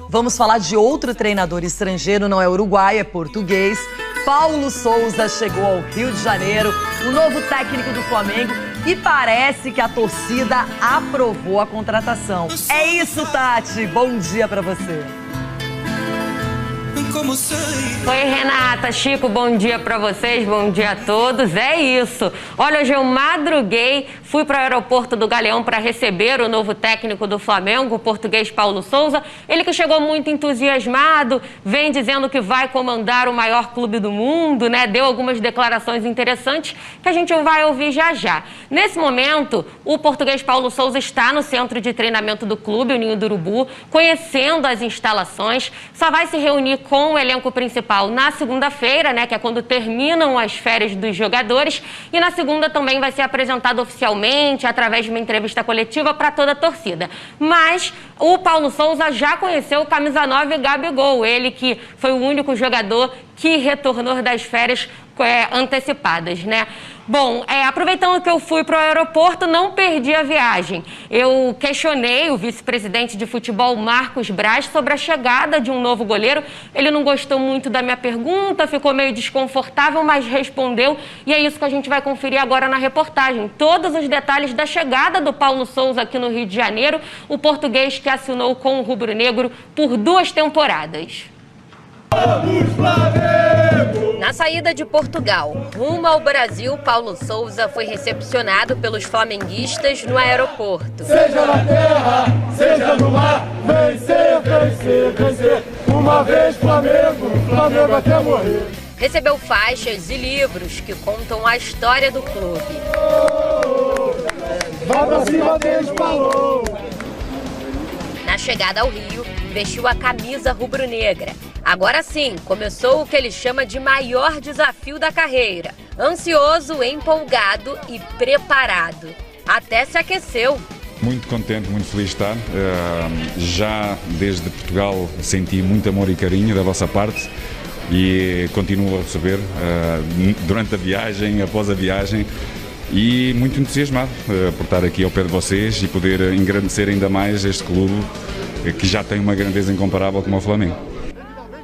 Vamos falar de outro treinador estrangeiro, não é uruguaio, é português. Paulo Souza chegou ao Rio de Janeiro, o novo técnico do Flamengo, e parece que a torcida aprovou a contratação. É isso, Tati. Bom dia pra você. Oi, Renata, Chico, bom dia pra vocês, bom dia a todos. É isso. Olha, hoje eu madruguei, fui para o aeroporto do Galeão para receber o novo técnico do Flamengo, o português Paulo Souza. Ele que chegou muito entusiasmado, vem dizendo que vai comandar o maior clube do mundo, né? Deu algumas declarações interessantes que a gente vai ouvir já já. Nesse momento, o português Paulo Souza está no centro de treinamento do clube, o Ninho do Urubu, conhecendo as instalações. Só vai se reunir com o elenco principal na segunda-feira, né, que é quando terminam as férias dos jogadores, e na segunda também vai ser apresentado oficialmente através de uma entrevista coletiva para toda a torcida. Mas o Paulo Souza já conheceu o camisa 9 Gabigol, ele que foi o único jogador que retornou das férias antecipadas, né? Bom, aproveitando que eu fui para o aeroporto, não perdi a viagem. Eu questionei o vice-presidente de futebol, Marcos Braz, sobre a chegada de um novo goleiro. Ele não gostou muito da minha pergunta, ficou meio desconfortável, mas respondeu. E é isso que a gente vai conferir agora na reportagem. Todos os detalhes da chegada do Paulo Souza aqui no Rio de Janeiro, o português que assinou com o rubro-negro por 2 temporadas. Na saída de Portugal, rumo ao Brasil, Paulo Souza foi recepcionado pelos flamenguistas no aeroporto. Seja na terra, seja no mar, vencer, vencer, vencer. Uma vez Flamengo, Flamengo até morrer. Recebeu faixas e livros que contam a história do clube. Vai pra cima deles, falou! Na chegada ao Rio, vestiu a camisa rubro-negra. Agora sim, começou o que ele chama de maior desafio da carreira. Ansioso, empolgado e preparado. Até se aqueceu. Muito contente, muito feliz de estar. Já desde Portugal senti muito amor e carinho da vossa parte e continuo a receber durante a viagem, após a viagem. E muito entusiasmado por estar aqui ao pé de vocês e poder engrandecer ainda mais este clube que já tem uma grandeza incomparável como o Flamengo.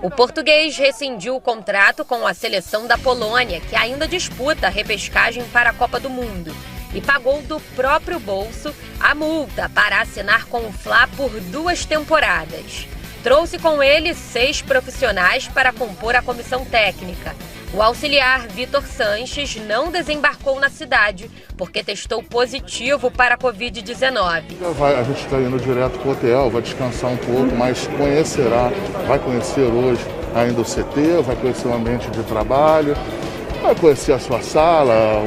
O português rescindiu o contrato com a seleção da Polônia, que ainda disputa a repescagem para a Copa do Mundo, e pagou do próprio bolso a multa para assinar com o Fla por 2 temporadas. Trouxe com ele 6 profissionais para compor a comissão técnica. O auxiliar Vitor Sanches não desembarcou na cidade porque testou positivo para a Covid-19. A gente está indo direto para o hotel, vai descansar um pouco, mas vai conhecer hoje ainda o CT, vai conhecer o ambiente de trabalho, vai conhecer a sua sala,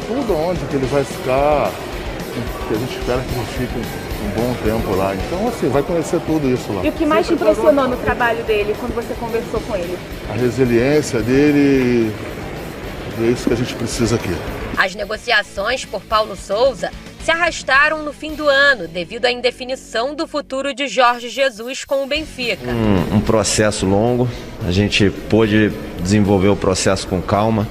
tudo onde que ele vai ficar, que a gente espera que ele fique um bom tempo lá. Então, assim, vai conhecer tudo isso lá. E o que mais te impressionou no trabalho dele, quando você conversou com ele? A resiliência dele, é isso que a gente precisa aqui. As negociações por Paulo Souza se arrastaram no fim do ano, devido à indefinição do futuro de Jorge Jesus com o Benfica. Um processo longo, a gente pôde desenvolver o processo com calma,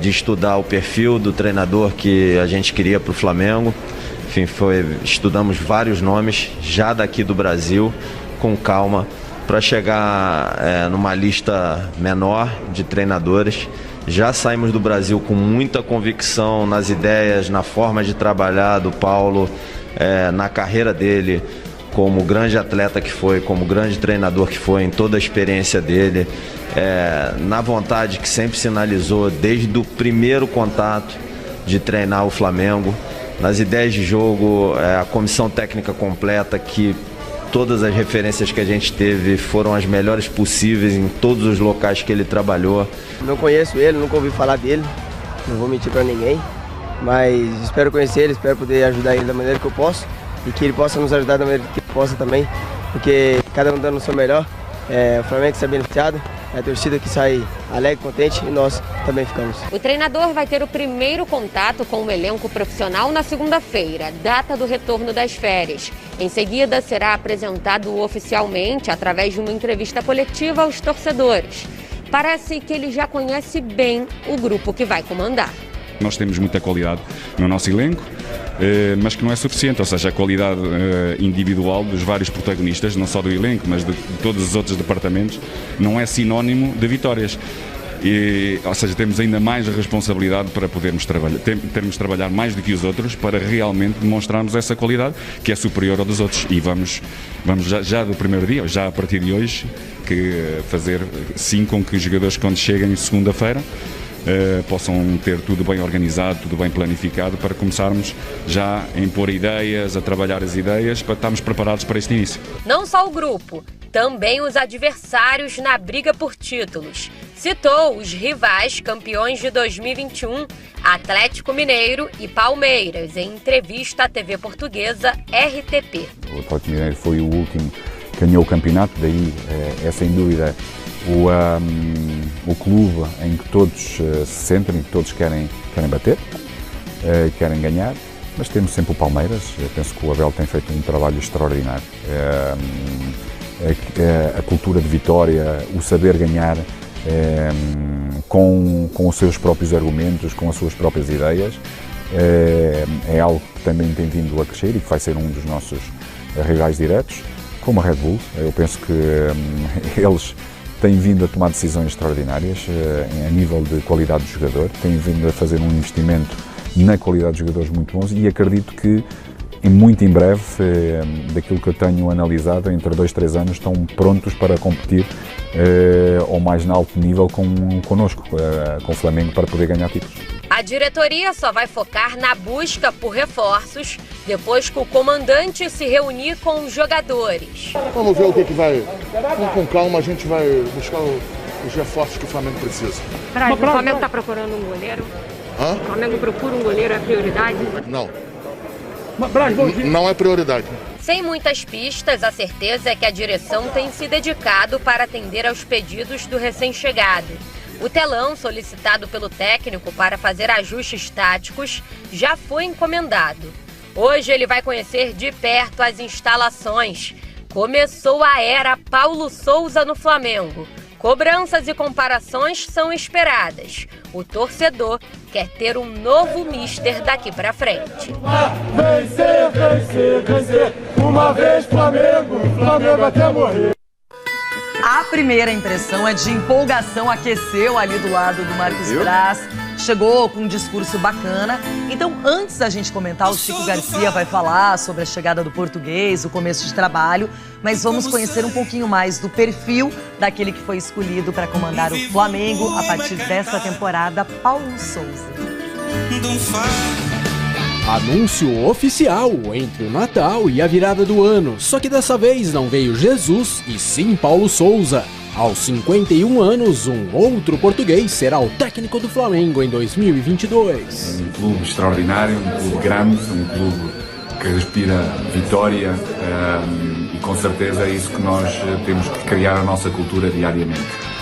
de estudar o perfil do treinador que a gente queria para o Flamengo. Enfim, estudamos vários nomes já daqui do Brasil, com calma, para chegar numa lista menor de treinadores. Já saímos do Brasil com muita convicção nas ideias, na forma de trabalhar do Paulo, na carreira dele, como grande atleta que foi, como grande treinador que foi, em toda a experiência dele, na vontade que sempre sinalizou desde o primeiro contato de treinar o Flamengo. Nas ideias de jogo, a comissão técnica completa, que todas as referências que a gente teve foram as melhores possíveis em todos os locais que ele trabalhou. Não conheço ele, nunca ouvi falar dele, não vou mentir para ninguém, mas espero conhecer ele, espero poder ajudar ele da maneira que eu posso e que ele possa nos ajudar da maneira que ele possa também, porque cada um dando o seu melhor, o Flamengo está beneficiado. É a torcida que sai alegre, contente, e nós também ficamos. O treinador vai ter o primeiro contato com o elenco profissional na segunda-feira, data do retorno das férias. Em seguida, será apresentado oficialmente através de uma entrevista coletiva aos torcedores. Parece que ele já conhece bem o grupo que vai comandar. Nós temos muita qualidade no nosso elenco, mas que não é suficiente, ou seja, a qualidade individual dos vários protagonistas, não só do elenco, mas de todos os outros departamentos, não é sinónimo de vitórias. Ou seja, temos ainda mais responsabilidade para podermos trabalhar mais do que os outros para realmente demonstrarmos essa qualidade que é superior ao dos outros. E vamos já do primeiro dia, já a partir de hoje, fazer sim com que os jogadores, quando cheguem segunda-feira, possam ter tudo bem organizado, tudo bem planificado, para começarmos já a impor ideias, a trabalhar as ideias, para estarmos preparados para este início. Não só o grupo, também os adversários na briga por títulos. Citou os rivais campeões de 2021, Atlético Mineiro e Palmeiras, em entrevista à TV portuguesa RTP. O Atlético Mineiro foi o último que ganhou o campeonato, daí é sem dúvida o clube em que todos se sentem e que todos querem bater, querem ganhar, mas temos sempre o Palmeiras. Eu penso que o Abel tem feito um trabalho extraordinário. A cultura de vitória, o saber ganhar com os seus próprios argumentos, com as suas próprias ideias, é algo que também tem vindo a crescer e que vai ser um dos nossos rivais diretos, como a Red Bull. Eu penso que eles têm vindo a tomar decisões extraordinárias a nível de qualidade de jogador, têm vindo a fazer um investimento na qualidade de jogadores muito bons e acredito que muito em breve, daquilo que eu tenho analisado, entre 2-3 anos estão prontos para competir ao mais alto nível connosco, com o Flamengo, para poder ganhar títulos. A diretoria só vai focar na busca por reforços depois que o comandante se reunir com os jogadores. Vamos ver o que vai. Com calma a gente vai buscar os reforços que o Flamengo precisa. O Flamengo está procurando um goleiro? Hã? O Flamengo procura um goleiro, é prioridade? Não. Não é prioridade. Sem muitas pistas, a certeza é que a direção tem se dedicado para atender aos pedidos do recém-chegado. O telão solicitado pelo técnico para fazer ajustes táticos já foi encomendado. Hoje ele vai conhecer de perto as instalações. Começou a era Paulo Souza no Flamengo. Cobranças e comparações são esperadas. O torcedor quer ter um novo mister daqui para frente. Vencer, vencer, vencer. Uma vez Flamengo, Flamengo até morrer. A primeira impressão é de empolgação, aqueceu ali do lado do Marcos Braz, chegou com um discurso bacana. Então, antes da gente comentar, o Chico Garcia vai falar sobre a chegada do português, o começo de trabalho, mas vamos conhecer um pouquinho mais do perfil daquele que foi escolhido para comandar o Flamengo a partir desta temporada, Paulo Souza. Anúncio oficial entre o Natal e a virada do ano, só que dessa vez não veio Jesus e sim Paulo Souza. Aos 51 anos, um outro português será o técnico do Flamengo em 2022. Um clube extraordinário, um clube grande, um clube que respira vitória e com certeza é isso que nós temos que criar a nossa cultura diariamente.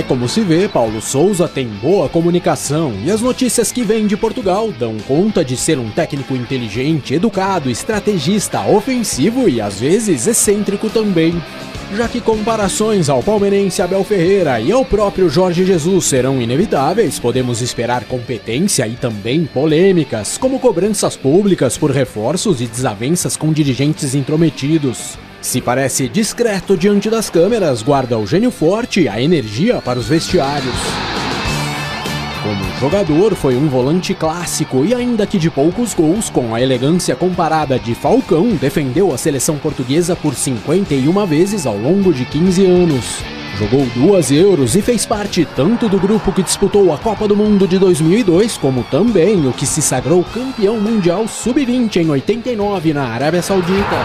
Como se vê, Paulo Souza tem boa comunicação e as notícias que vêm de Portugal dão conta de ser um técnico inteligente, educado, estrategista, ofensivo e às vezes excêntrico também. Já que comparações ao palmeirense Abel Ferreira e ao próprio Jorge Jesus serão inevitáveis, podemos esperar competência e também polêmicas, como cobranças públicas por reforços e desavenças com dirigentes intrometidos. Se parece discreto diante das câmeras, guarda o gênio forte e a energia para os vestiários. Como jogador, foi um volante clássico e ainda que de poucos gols, com a elegância comparada de Falcão, defendeu a seleção portuguesa por 51 vezes ao longo de 15 anos. Jogou 2 Euros e fez parte tanto do grupo que disputou a Copa do Mundo de 2002, como também o que se sagrou campeão mundial sub-20 em 89 na Arábia Saudita.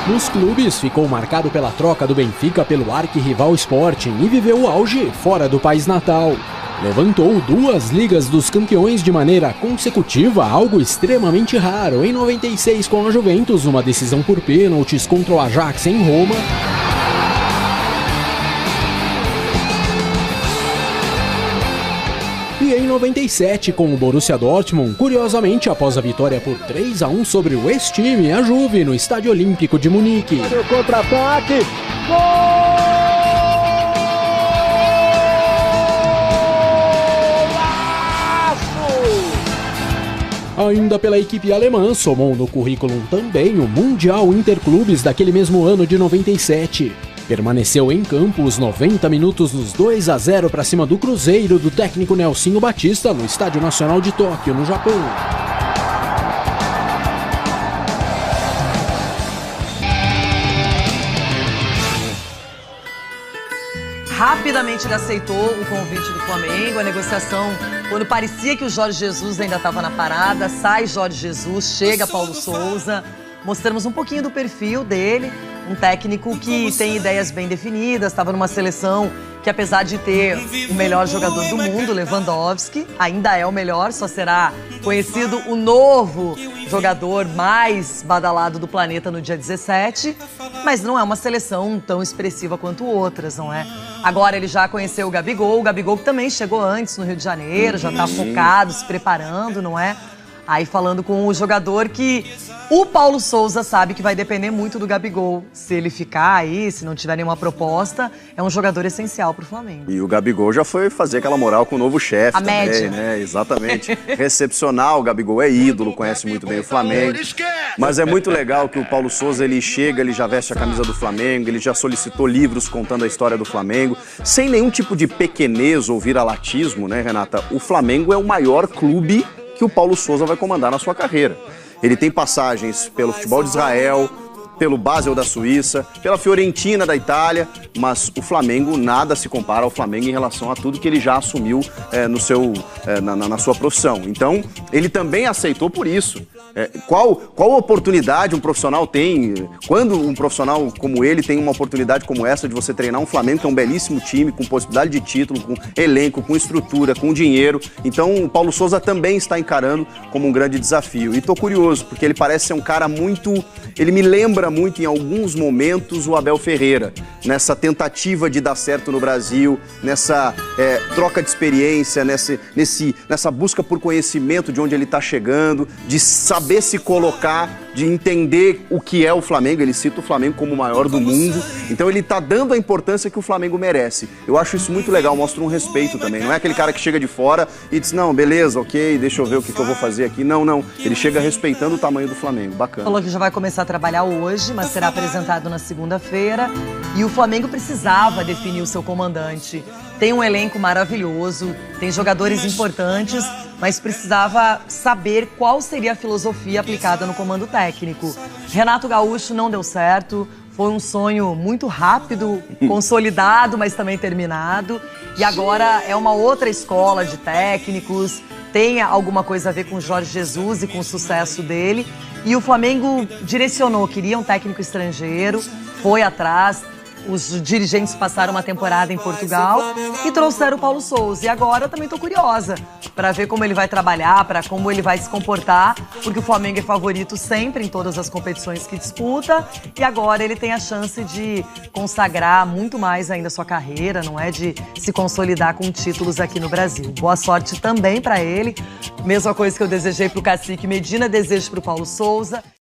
Nos clubes, ficou marcado pela troca do Benfica pelo arquirrival Sporting e viveu o auge fora do país natal. Levantou 2 Ligas dos Campeões de maneira consecutiva, algo extremamente raro. Em 96 com a Juventus, uma decisão por pênaltis contra o Ajax em Roma. E em 97 com o Borussia Dortmund, curiosamente após a vitória por 3-1 sobre o ex-time, a Juve, no Estádio Olímpico de Munique. O contra-ataque! Gol! Ainda pela equipe alemã, somou no currículo também o Mundial Interclubes daquele mesmo ano de 97. Permaneceu em campo os 90 minutos nos 2-0 para cima do Cruzeiro do técnico Nelsinho Batista no Estádio Nacional de Tóquio, no Japão. Rapidamente ele aceitou o convite do Flamengo, a negociação, quando parecia que o Jorge Jesus ainda estava na parada, sai Jorge Jesus, chega Paulo Souza. Mostramos um pouquinho do perfil dele, um técnico que tem ideias bem definidas, estava numa seleção que, apesar de ter o melhor jogador do mundo, Lewandowski, ainda é o melhor, só será conhecido o novo jogador mais badalado do planeta no dia 17, mas não é uma seleção tão expressiva quanto outras, não é? Agora ele já conheceu o Gabigol que também chegou antes no Rio de Janeiro, já está focado, se preparando, não é? Aí falando com o jogador que o Paulo Souza sabe que vai depender muito do Gabigol. Se ele ficar aí, se não tiver nenhuma proposta, é um jogador essencial pro Flamengo. E o Gabigol já foi fazer aquela moral com o novo chefe também, média, né? Exatamente. Recepcionar, o Gabigol é ídolo, conhece muito bem o Flamengo. Mas é muito legal que o Paulo Souza, ele chega, ele já veste a camisa do Flamengo, ele já solicitou livros contando a história do Flamengo, sem nenhum tipo de pequenez ou viralatismo, né, Renata? O Flamengo é o maior clube que o Paulo Souza vai comandar na sua carreira. Ele tem passagens pelo futebol de Israel, pelo Basel da Suíça, pela Fiorentina da Itália, mas o Flamengo nada se compara ao Flamengo em relação a tudo que ele já assumiu na sua profissão. Então, ele também aceitou por isso. Qual oportunidade um profissional tem? Quando um profissional como ele tem uma oportunidade como essa de você treinar um Flamengo, que é um belíssimo time, com possibilidade de título, com elenco, com estrutura, com dinheiro. Então o Paulo Souza também está encarando como um grande desafio. E tô curioso, porque ele parece ser um cara muito... Ele me lembra muito em alguns momentos o Abel Ferreira, nessa tentativa de dar certo no Brasil, nessa troca de experiência, nessa busca por conhecimento de onde ele está chegando, de saber se colocar, de entender o que é o Flamengo. Ele cita o Flamengo como o maior do mundo, então ele está dando a importância que o Flamengo merece. Eu acho isso muito legal, mostra um respeito também. Não é aquele cara que chega de fora e diz, não, beleza, ok, deixa eu ver o que eu vou fazer aqui. Não, não, ele chega respeitando o tamanho do Flamengo, bacana. Falou que já vai começar a trabalhar hoje, mas será apresentado na segunda-feira. E o Flamengo precisava definir o seu comandante. Tem um elenco maravilhoso, tem jogadores importantes, mas precisava saber qual seria a filosofia aplicada no comando técnico. Renato Gaúcho não deu certo, foi um sonho muito rápido, consolidado, mas também terminado. E agora é uma outra escola de técnicos, tem alguma coisa a ver com o Jorge Jesus e com o sucesso dele. E o Flamengo direcionou, queria um técnico estrangeiro, foi atrás. Os dirigentes passaram uma temporada em Portugal e trouxeram o Paulo Souza. E agora eu também estou curiosa para ver como ele vai trabalhar, para como ele vai se comportar, porque o Flamengo é favorito sempre em todas as competições que disputa. E agora ele tem a chance de consagrar muito mais ainda a sua carreira, não é? De se consolidar com títulos aqui no Brasil. Boa sorte também para ele. Mesma coisa que eu desejei para o Cacique Medina, desejo para o Paulo Souza.